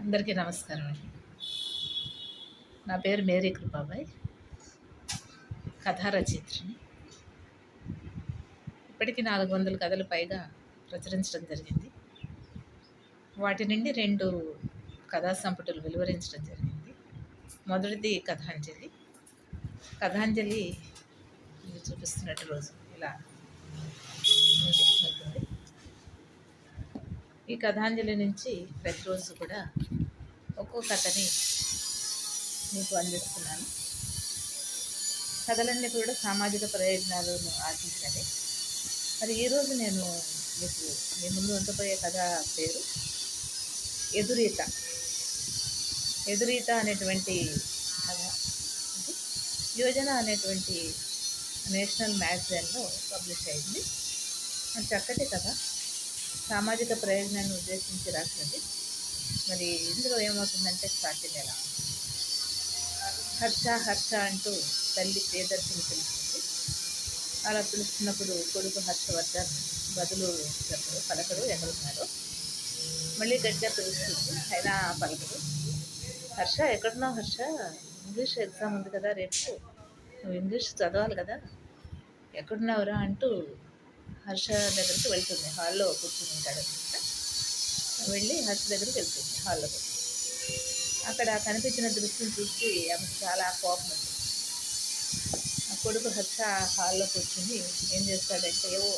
అందరికీ నమస్కారం అండి. నా పేరు మేరీ కృపాబాయ్, కథా రచయిత్రిని. ఇప్పటికీ 400 కథలు పైగా ప్రచురించడం జరిగింది. వాటి నుండి 2 కథా సంపుటలు వెలువరించడం జరిగింది. మొదటిది కథాంజలి. కథాంజలి ఇది చూపిస్తున్నట్టు రోజు ఇలా ఉంటుంది. ఈ కథాంజలి నుంచి ప్రతిరోజు కూడా ఒక్కో కథని మీకు అందిస్తున్నాను. కథలన్నీ కూడా సామాజిక ప్రయోజనాలను ఆశించాలి. మరి ఈరోజు నేను మీకు మీ ముందు ఉంచబోయే కథ పేరు ఎదురీత. ఎదురీత అనేటువంటి కథ ఇది యోజన అనేటువంటి నేషనల్ మ్యాగజైన్లో పబ్లిష్ అయింది. చక్కటి కథ, సామాజిక ప్రయోజనాన్ని ఉద్దేశించి రాసినది. మరి ఇందులో ఏమవుతుందంటే స్టార్టింగ్ ఎలా హర్ష హర్ష అంటూ తల్లి ప్రియదర్శిని పిలుస్తుంది. అలా పిలుస్తున్నప్పుడు కొడుకు హర్షవర్ధన్ బదులు పలకడు, ఎక్కడున్నాడు. మళ్ళీ గట్టిగా పిలుస్తుంది, అయినా పలకడు. హర్ష ఎక్కడున్నావు హర్ష, ఇంగ్లీష్ ఎగ్జామ్ ఉంది కదా రేపు, నువ్వు ఇంగ్లీష్ చదవాలి కదా, ఎక్కడున్నావురా అంటూ హర్ష దగ్గరికి వెళ్తుంది. హాల్లో కూర్చుని ఉంటాడు అనమాట. వెళ్ళి హర్ష దగ్గరికి వెళ్తుంది హాల్లో. అక్కడ కనిపించిన దృశ్యం చూసి ఆమెకు చాలా కోపం వచ్చింది. ఆ కొడుకు హర్ష హాల్లో కూర్చుని ఏం చేస్తాడంటే ఏవో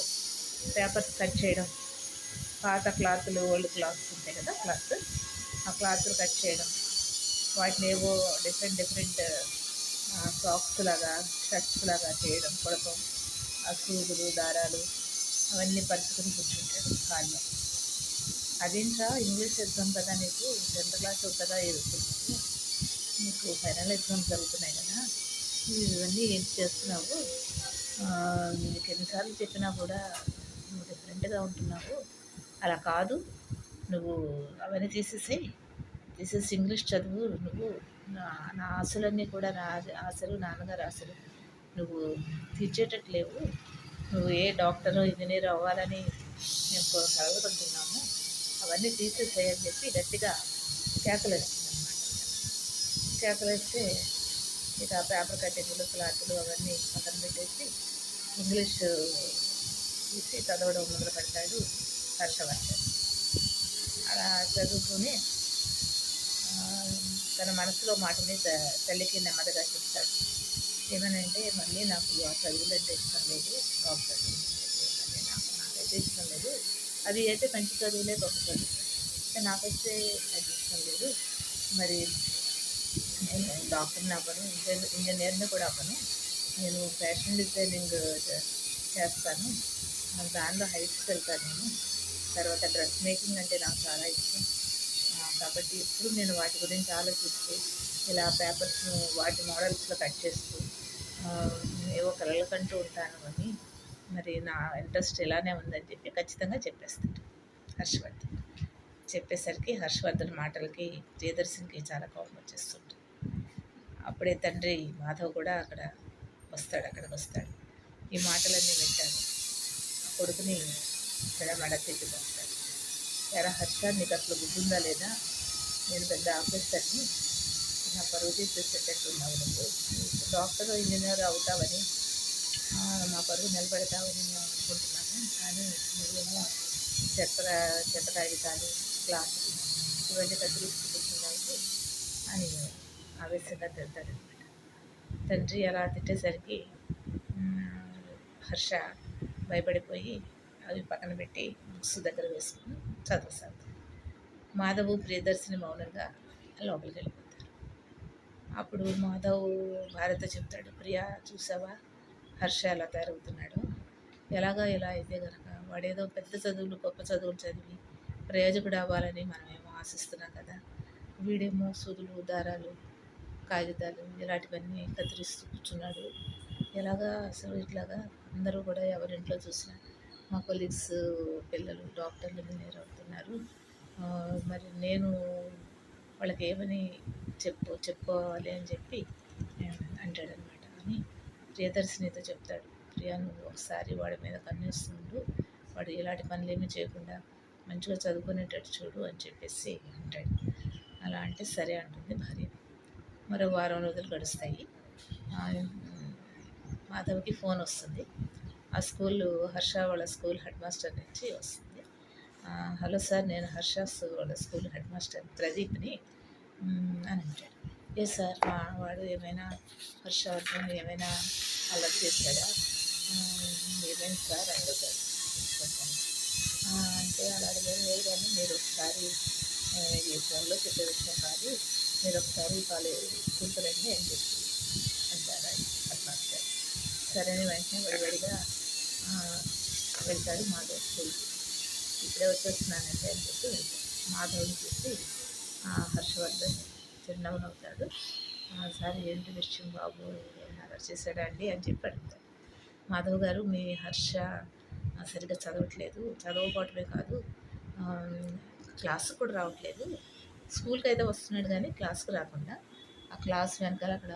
పేపర్స్ కట్ చేయడం, పాత క్లాతులు, ఓల్డ్ క్లాత్స్ ఉంటాయి కదా క్లాత్, ఆ క్లాత్లు కట్ చేయడం, వాటిని ఏవో డిఫరెంట్ సాక్స్ లాగా, షర్ట్స్ లాగా చేయడం, కొడతాం, ఆ సూదులు, దారాలు అవన్నీ పరుచుకొని కూర్చుంటాడు హాల్లో. అదేంట్రా ఇంగ్లీష్ ఎగ్జామ్ కదా, నీకు 10th క్లాస్ కదా ఎదుగుతున్నావు, నీకు ఫైనల్ ఎగ్జామ్స్ జరుగుతున్నాయి కదా, ఇవన్నీ ఏంటి చేస్తున్నావు, నీకు ఎన్నిసార్లు చెప్పినా కూడా నువ్వు డిఫరెంట్గా ఉంటున్నావు, అలా కాదు, నువ్వు అవన్నీ తీసేసి ఇంగ్లీష్ చదువు, నువ్వు నా ఆశలన్నీ కూడా, నా ఆశలు, నాన్నగారు ఆశలు నువ్వు తీర్చేటట్టు లేవు, నువ్వు ఏ డాక్టరు ఇంజనీర్ అవ్వాలని మేము కలగకుంటున్నాము, అవన్నీ తీసేసేయని చెప్పి గట్టిగా కేకలేస్తుంది అన్నమాట. కేకలేస్తే ఇక పేపర్ కట్టింగ్లు, క్లాతులు అవన్నీ పక్కన పెట్టేసి ఇంగ్లీష్ తీసి చదవడం మొదలు పెడతాడు హర్షవర్ధన్. అలా చదువుకుని తన మనసులో మాటని తల్లికి నెమ్మదిగా చెప్తాడు. ఏమనంటే, మళ్ళీ నాకు ఆ చదువులంటే ఇష్టం లేదు, డాక్టర్ మళ్ళీ నాకైతే ఇష్టం లేదు, అది అయితే మంచి చదువులే, గొప్ప చదువు, నాకైతే అది ఇష్టం లేదు, మరి నేను డాక్టర్ని అవ్వను, ఇంజనీర్ని కూడా అవ్వను, నేను ఫ్యాషన్ డిజైనింగ్ చేస్తాను, దానిలో హైట్స్కి వెళ్తాను నేను, తర్వాత డ్రెస్ మేకింగ్ అంటే నాకు చాలా ఇష్టం, కాబట్టి ఇప్పుడు నేను వాటి గురించి ఆలోచిస్తూ ఇలా పేపర్స్ను వాటి మోడల్స్లో కట్ చేస్తూ ఏవో కలలకంటూ ఉంటాను అని, మరి నా ఇంట్రెస్ట్ ఇలానే ఉందని చెప్పి ఖచ్చితంగా చెప్పేస్తాడు హర్షవర్ధన్. చెప్పేసరికి హర్షవర్ధన్ మాటలకి ప్రియదర్శినికి చాలా కోపం వచ్చేస్తుంటుంది. అప్పుడే తండ్రి మాధవ్ కూడా అక్కడికి వస్తాడు. ఈ మాటలన్నీ వింటాడు. కొడుకుని మెడ తిట్టిపోతాడు. ఎరా హర్ష, నీకు అసలు బుద్ధుందా లేదా, నేను పెద్ద ఆఫీసర్ని, నా పరువు తీసేసేటట్టున్నావు, నువ్వు డాక్టర్ ఇంజనీర్ అవుతావని, మా పరువు నిలబెడతావని నేను అనుకుంటున్నాను, కానీ నువ్వేమో చెత్త కాగితాలు, గ్లాసులు ఇవన్నీ కత్తిరించుకుంటున్నావు అని ఆవేశంగా తిడతాడనమాట. తండ్రి అలా తిట్టేసరికి హర్ష భయపడిపోయి అవి పక్కన పెట్టి బుక్స్ దగ్గర వేసుకుని చదవసాగుతాడు. మాధవ్ ప్రియదర్శిని మౌనంగా లోపలికి వెళ్ళిపోతారు. అప్పుడు మాధవ్ భార్యతో చెప్తాడు, ప్రియా చూసావా హర్ష ఎలా తయారవుతున్నాడు, ఇలా అయితే కనుక వాడేదో పెద్ద చదువులు, గొప్ప చదువులు చదివి ప్రయోజకుడు అవ్వాలని మనమేమో ఆశిస్తున్నాం కదా, వీడేమో సూదులు, దారాలు, కాగితాలు ఇలాంటివన్నీ కత్తిరిస్తూ కూర్చున్నాడు, అసలు ఇట్లాగా అందరూ కూడా ఎవరింట్లో చూసినా మా కొలీగ్స్ పిల్లలు డాక్టర్లు, ఇంజనీర్ అవుతున్నారు, మరి నేను వాళ్ళకి ఏమని చెప్పుకోవాలి అని చెప్పి అంటాడనమాట. అని ప్రియదర్శినితో చెప్తాడు, ప్రియా నువ్వు ఒకసారి వాడి మీద కన్నేస్తుండు, వాడు ఇలాంటి పనులేమీ చేయకుండా మంచిగా చదువుకునేటట్టు చూడు అని చెప్పేసి అంటాడు. అలా అంటే సరే అంటుంది భార్య. మరో వారం రోజులు గడుస్తాయి. మాధవ్కి ఫోన్ వస్తుంది. ఆ స్కూల్ హర్ష వాళ్ళ స్కూల్ హెడ్ మాస్టర్ నుంచి వస్తుంది. హలో సార్, నేను హర్ష వాళ్ళ స్కూల్ హెడ్ మాస్టర్ ప్రదీప్ని అని అంటాడు. ఏ సార్, వాడు ఏమైనా హర్షవర్ధన్ ఏమైనా అల్లరి చేశాడా, ఏమైంది సార్ అని అడుగుతాడు. అంటే అలా అడిగేది లేదు, కానీ మీరు ఒకసారి ఈ ఫోన్లో చెప్పే విషయం కాదు, మీరు ఒకసారి స్కూల్కి రండి అని చెప్పి అంటారు హెడ్ మాస్టర్. సరే అని వెంటనే వడివడిగా వెళ్తాడు మాధవ్ స్కూల్కి. ఇప్పుడే వచ్చేస్తున్నానంటే అని చెప్పి వెళ్తాడు. మాధవ్ని చూసి హర్షవర్ధన్ చిరునవ్వు నవ్వుతాడు. సార్, ఏంటి విషయం బాబు, అలా చేశాడా అండి అని చెప్పి అడుగుతాడు. మాధవ్ గారు, మీ హర్ష సరిగ్గా చదవట్లేదు, చదవకపోవటమే కాదు, క్లాస్కి కూడా రావట్లేదు. స్కూల్కి అయితే వస్తున్నాడు కానీ క్లాస్కి రాకుండా ఆ క్లాస్ వెనకాల అక్కడ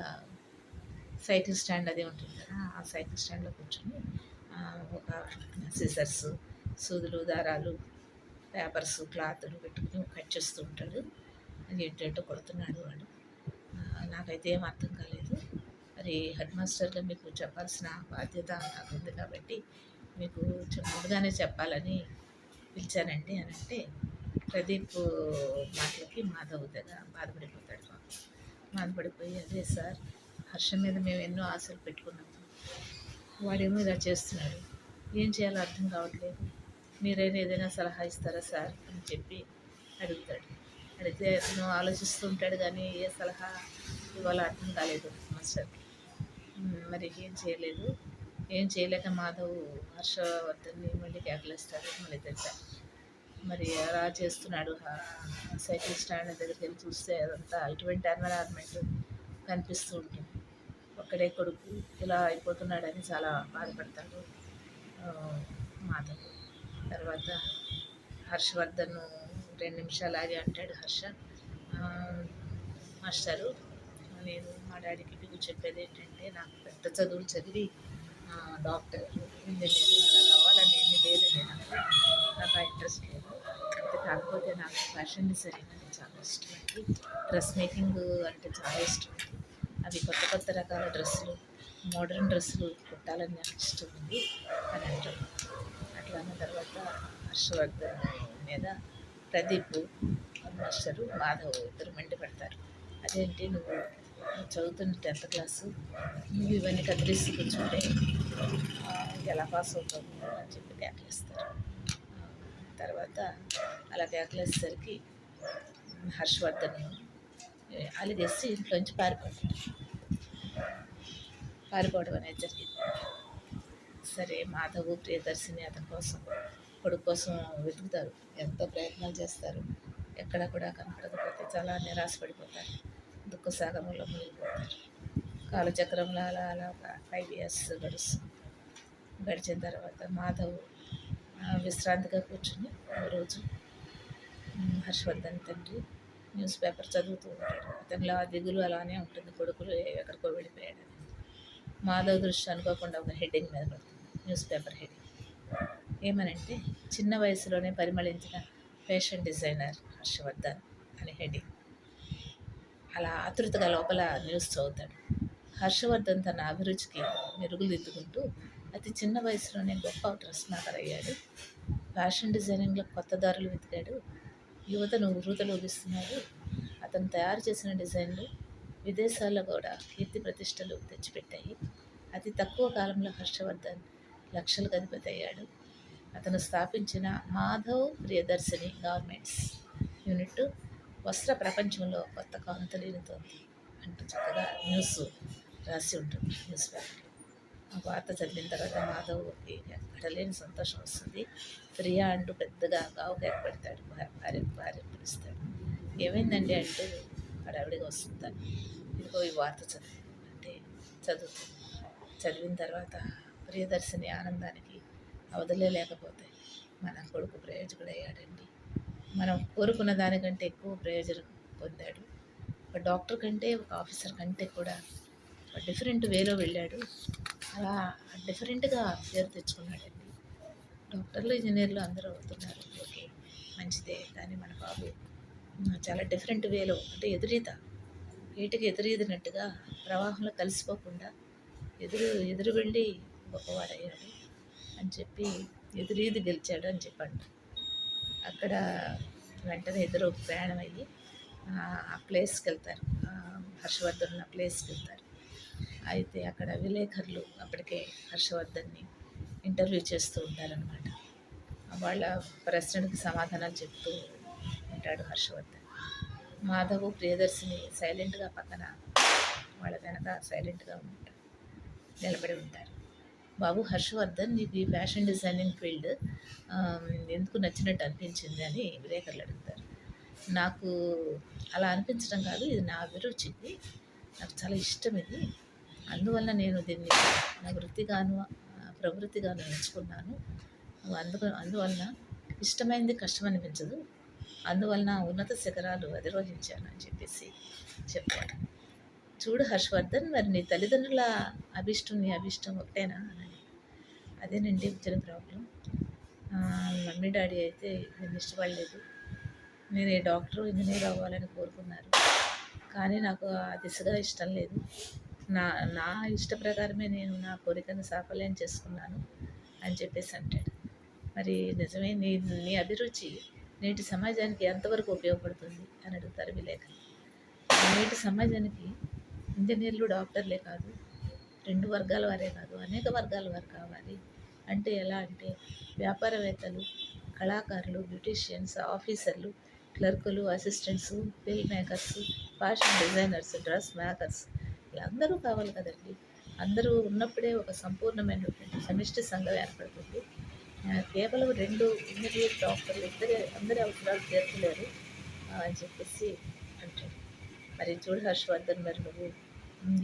సైకిల్ స్టాండ్ అది ఉంటుంది కదా, ఆ సైకిల్ స్టాండ్లో కూర్చొని ఒక సిజర్స్, సూదులు, దారాలు, పేపర్స్, క్లాతులు పెట్టుకుని కట్ చేస్తూ ఉంటాడు. అది ఏంటంటో కొడుతున్నాడు వాడు. నాకైతే ఏం అర్థం కాలేదు. మరి హెడ్ మాస్టర్గా మీకు చెప్పాల్సిన బాధ్యత నాకు ఉంది కాబట్టి మీకు ముందుగానే చెప్పాలని పిలిచానండి అని అంటే, ప్రదీప్ మాటలకి మాధవ్ దగ్గర బాధపడిపోతాడు. బాధపడిపోయి, అదే సార్, హర్ష మీద మేము ఎన్నో ఆశలు పెట్టుకున్నాము, వాడేమో ఇలా చేస్తున్నాడు, ఏం చేయాలో అర్థం కావట్లేదు, మీరైనా ఏదైనా సలహా ఇస్తారా సార్ అని చెప్పి అడుగుతాడు. అడిగితే అతను ఆలోచిస్తూ ఉంటాడు, కానీ ఏ సలహా ఇవాళ అర్థం కాలేదు మాస్టర్కి. మరి ఏం చేయలేక మాధవ్ హర్షవర్ధన్ని మళ్ళీ కేకలేస్తాడు. మళ్ళీ తెచ్చాడు. మరి అలా చేస్తున్నాడు. సైకిల్ స్టాండ్ దగ్గరికి వెళ్ళి చూస్తే అదంతా ఇటువంటి ఎన్విరాన్మెంట్ కనిపిస్తూ ఉంటుంది. ఒక్కడే కొడుకు ఇలా అయిపోతున్నాడని చాలా బాధపడతాడు మాధవ్. తర్వాత హర్షవర్ధన్ 2 నిమిషాలు ఆగి అంటాడు, హర్ష మాస్టరు, నేను మా డాడీకి మీకు చెప్పేది ఏంటంటే, నాకు పెద్ద చదువులు చదివి డాక్టర్, ఇంజనీర్ అలా కావాలని ఏమీ లేదు, నాకు ఆ ఇంట్రెస్ట్ లేదు. కాకపోతే నాకు ఫ్యాషన్ డిజైనింగ్ అంటే చాలా ఇష్టం అండి, డ్రెస్ మేకింగ్ అంటే చాలా ఇష్టం అండి, అవి కొత్త రకాల డ్రెస్సులు, మోడర్న్ డ్రెస్సులు కుట్టాలని నాకు ఇష్టం ఉంది అని అంటాడు. అట్లా అన్న తర్వాత హర్షవర్ధన్ మీద ప్రదీప్ మాస్టరు మాధవ్ ఇద్దరు మండిపడతారు. అదేంటి, నువ్వు చదువుతున్న 10th క్లాసు, నువ్వు ఇవన్నీ కత్తిరిస్తూ కూర్చుంటే ఎలా పాస్ అవుతావు అని చెప్పి కేకలేస్తారు. తర్వాత అలా కేకలేసేసరికి హర్షవర్ధన్ అలిగేసి ఇంట్లోంచి పారిపోవడం అనేది జరిగింది. సరే, మాధవ్, ప్రియదర్శిని అతని కోసం, కొడుకు కోసం వెతుకుతారు, ఎంతో ప్రయత్నాలు చేస్తారు, ఎక్కడ కూడా కనపడకపోతే చాలా నిరాశపడిపోతారు, దుఃఖసాగరంలో మునిగిపోతారు. కాలచక్రంలో అలా అలా 5 years గడిచిన తర్వాత మాధవ్ విశ్రాంతిగా కూర్చుని రోజు హర్షవర్ధన్ తండ్రి న్యూస్ పేపర్ చదువుతూ ఉంటాడు. అతనిలో ఆ దిగులు అలానే ఉంటుంది, కొడుకులు ఎక్కడికో వెళ్ళిపోయాడు. మాధవ్ దృష్టి అనుకోకుండా ఒక హెడ్డింగ్ మీద పడుతుంది, న్యూస్ పేపర్ హెడ్డింగ్. ఏమనంటే, చిన్న వయసులోనే పరిమళించిన ఫ్యాషన్ డిజైనర్ హర్షవర్ధన్ అని హెడ్డింగ్. అలా ఆతృతగా లోపల న్యూస్ చదువుతాడు. హర్షవర్ధన్ తన అభిరుచికి మెరుగుదిద్దుకుంటూ అతి చిన్న వయసులోనే గొప్ప డ్రెస్ మేకర్ అయ్యాడు, ఫ్యాషన్ డిజైనింగ్లో కొత్త దారులు వెతికాడు, యువతను ఉర్రూతలూగిస్తున్నాడు. అతను తయారు చేసిన డిజైన్లు విదేశాల్లో కూడా కీర్తి ప్రతిష్టలు తెచ్చిపెట్టాయి. అతి తక్కువ కాలంలో హర్షవర్ధన్ లక్షలకు అధిపతి అయ్యాడు. అతను స్థాపించిన మాధవ్ ప్రియదర్శిని గార్మెంట్స్ యూనిట్ వస్త్ర ప్రపంచంలో కొత్త కాంతులీనుతోంది అంటూ చక్కగా న్యూస్ రాసి ఉంటుంది న్యూస్ పేపర్లో. ఆ వార్త చదివిన తర్వాత మాధవ్కి ఎక్కడ లేని సంతోషం వస్తుంది. ప్రియా అంటూ పెద్దగా గావుగా ఏర్పడతాడు. భార్య పిలుస్తాడు. ఏమైందండి అంటే, హడావిడిగా వస్తుంటాను, ఇదిగో ఈ వార్త అంటే చదువుతుంది. చదివిన తర్వాత ప్రియదర్శిని ఆనందానికి అవధులే లేకపోతే, మన కొడుకు ప్రయోజకుడయ్యాడండి, మనం కోరుకున్న దానికంటే ఎక్కువ ప్రయోజనం పొందాడు, ఒక డాక్టర్ కంటే, ఒక ఆఫీసర్ కంటే కూడా డిఫరెంట్ వేలో వెళ్ళాడు, అలా డిఫరెంట్గా పేరు తెచ్చుకున్నాడండి. డాక్టర్లు, ఇంజనీర్లు అందరూ అవుతున్నారు, ఓకే, మంచిదే, కానీ మన బాబు చాలా డిఫరెంట్ వేలో అంటే ఎదురీత ఏటికి ఎదురీదినట్టుగా ప్రవాహంలో కలిసిపోకుండా ఎదురు వెళ్ళి గొప్పవాడయ్యాడు అని చెప్పి ఎదురీది గెలిచాడు అని చెప్పండి. అక్కడ వెంటనే ఇద్దరు ప్రయాణం అయ్యి ఆ ప్లేస్కి వెళ్తారు. హర్షవర్ధన్ ఉన్న ప్లేస్కి వెళ్తారు. అయితే అక్కడ విలేకరులు అప్పటికే హర్షవర్ధన్ని ఇంటర్వ్యూ చేస్తూ ఉంటారనమాట. వాళ్ళ ప్రశ్నలకు సమాధానాలు చెప్తూ ఉంటాడు హర్షవర్ధన్. మాధవు ప్రియదర్శిని సైలెంట్గా పక్కన వాళ్ళ వెనక సైలెంట్గా నిలబడి ఉంటారు. బాబు హర్షవర్ధన్, నీకు ఈ ఫ్యాషన్ డిజైనింగ్ ఫీల్డ్ ఎందుకు నచ్చినట్టు అనిపించింది అని విలేకరులు అడుగుతారు. నాకు అలా అనిపించడం కాదు, ఇది నా అభిరుచిది, నాకు చాలా ఇష్టం ఇది, అందువల్ల నేను దీన్ని నా వృత్తిగాను ప్రవృత్తిగాను ఎంచుకున్నాను. అందువలన ఇష్టమైనది కష్టం అనిపించదు, అందువలన ఉన్నత శిఖరాలు అధిరోహించాను అని చెప్పేసి చెప్పాడు. చూడు హర్షవర్ధన్, మరి నీ తల్లిదండ్రుల అభిష్టం నీ అభిష్టం ఒకటేనా అని. అదేనండి వచ్చిన ప్రాబ్లం. మమ్మీ డాడీ అయితే నేను ఇష్టపడలేదు. నేను ఏ డాక్టర్ ఇంజనీర్ అవ్వాలని కోరుకున్నారు, కానీ నాకు ఆ దిశగా ఇష్టం లేదు. నా ఇష్ట ప్రకారమే నేను నా కోరికను సాఫల్యం చేసుకున్నాను అని చెప్పేసి అంటాడు. మరి నిజమే, నీ అభిరుచి నేటి సమాజానికి ఎంతవరకు ఉపయోగపడుతుంది అని అడుగుతారు విలేకరులు. నేటి సమాజానికి ఇంజనీర్లు డాక్టర్లే కాదు, 2 వర్గాల వారే కాదు, అనేక వర్గాల వారు కావాలి. అంటే ఎలా అంటే వ్యాపారవేత్తలు, కళాకారులు, బ్యూటీషియన్స్, ఆఫీసర్లు, క్లర్కులు, assistants, film makers, fashion designers, dress makers, వీళ్ళందరూ కావాలి కదండి. అందరూ ఉన్నప్పుడే ఒక సంపూర్ణమైనటువంటి సమిష్టి సంఘం ఏర్పడుతుంది. కేవలం 2 ఇంజనీర్ డాక్టర్లు అందరి అవసరాలు తీర్చలేరు అని చెప్పేసి అంటాడు. మరి చూడు హర్షవర్ధన్, మరి నువ్వు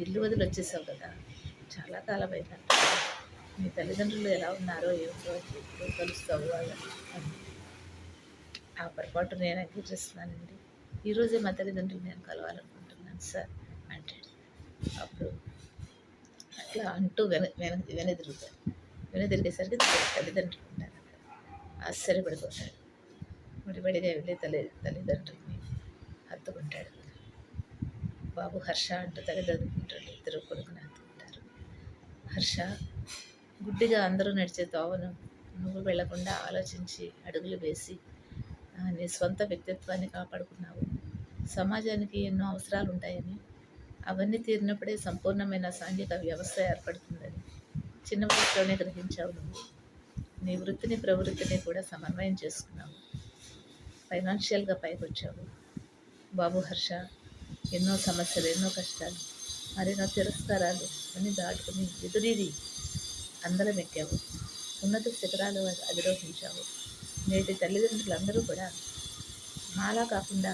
ఇల్లు వదిలి వచ్చేసావు కదా, చాలా కాలం అయిందంట, మీ తల్లిదండ్రులు ఎలా ఉన్నారో ఏమిటో ఎప్పుడు కలుస్తావు వాళ్ళని. ఆ పొరపాటు నేను అంగీకరిస్తున్నానండి, ఈరోజే మా తల్లిదండ్రులు నేను కలవాలనుకుంటున్నాను సార్ అంటాడు. అప్పుడు అట్లా అంటూ వెనదిరుగుతాడు. వెనదిరిగేసరికి తల్లిదండ్రులు ఉంటారు అక్కడ. ఆశ్చర్యపడిపోతాడు. ముడిపడిగా వెళ్ళి తల్లిదండ్రుల్ని హత్తుకుంటాడు. బాబు హర్ష అంటూ తల్లిదండ్రులు ఇద్దరు కొడుకుని హత్తుకుంటారు. హర్ష, గుడ్డిగా అందరూ నడిచే తోవను నువ్వు వెళ్లకుండా ఆలోచించి అడుగులు వేసి నీ స్వంత వ్యక్తిత్వాన్ని కాపాడుకున్నావు. సమాజానికి ఎన్నో అవసరాలు ఉంటాయని, అవన్నీ తీరినప్పుడే సంపూర్ణమైన సాంఘిక వ్యవస్థ ఏర్పడుతుందని చిన్న వయసులోనే గ్రహించావు. నువ్వు నీ వృత్తిని ప్రవృత్తిని కూడా సమన్వయం చేసుకున్నావు. ఫైనాన్షియల్గా పైకి వచ్చావు. బాబు హర్ష, ఎన్నో సమస్యలు, ఎన్నో కష్టాలు, మరెన్నో తిరస్కారాలు అన్నీ దాటుకుని ఎదురీది అందరం ఎక్కావు. ఉన్నత శిఖరాలు అధిరోహించావు. నేటి తల్లిదండ్రులందరూ కూడా మాలా కాకుండా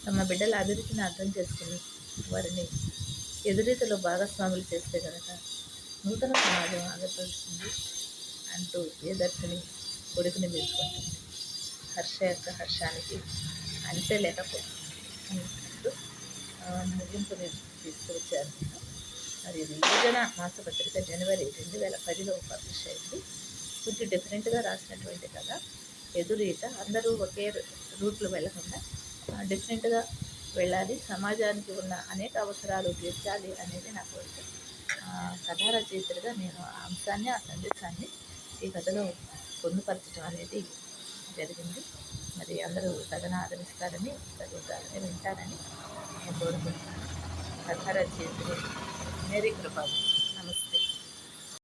తమ బిడ్డల అభివృద్ధిని అర్థం చేసుకుని వారిని ఎదురీతలో భాగస్వాములు చేస్తే కనుక నూతన సమాజం ఆవిర్భవిస్తుంది అంటూ ప్రియదర్శిని కొడుకుని మెచ్చుకుంటుంది. హర్ష యొక్క హర్షానికి అంతే లేకపోతుంది అంటూ ముగింపుని తీసుకువచ్చారు. మరి ఇది యోజన మాసపత్రిక జనవరి 2010లో పబ్లిష్ అయింది. కొంచెం డిఫరెంట్గా రాసినటువంటి కథ. ఎదురీత, అందరూ ఒకే రూట్లో వెళ్ళకుండా డిఫరెంట్గా వెళ్ళాలి, సమాజానికి ఉన్న అనేక అవసరాలు తీర్చాలి అనేది నా కోరిక. కథా రచయితలుగా నేను ఆ అంశాన్ని, ఆ సందేశాన్ని ఈ కథలో పొందుపరచడం అనేది జరిగింది. మరి అందరూ కథను ఆదరిస్తారని, చదువుతారని, వింటారని నేను కోరుకుంటున్నాను. కథా రచయితలు మేరీ కృపాలు.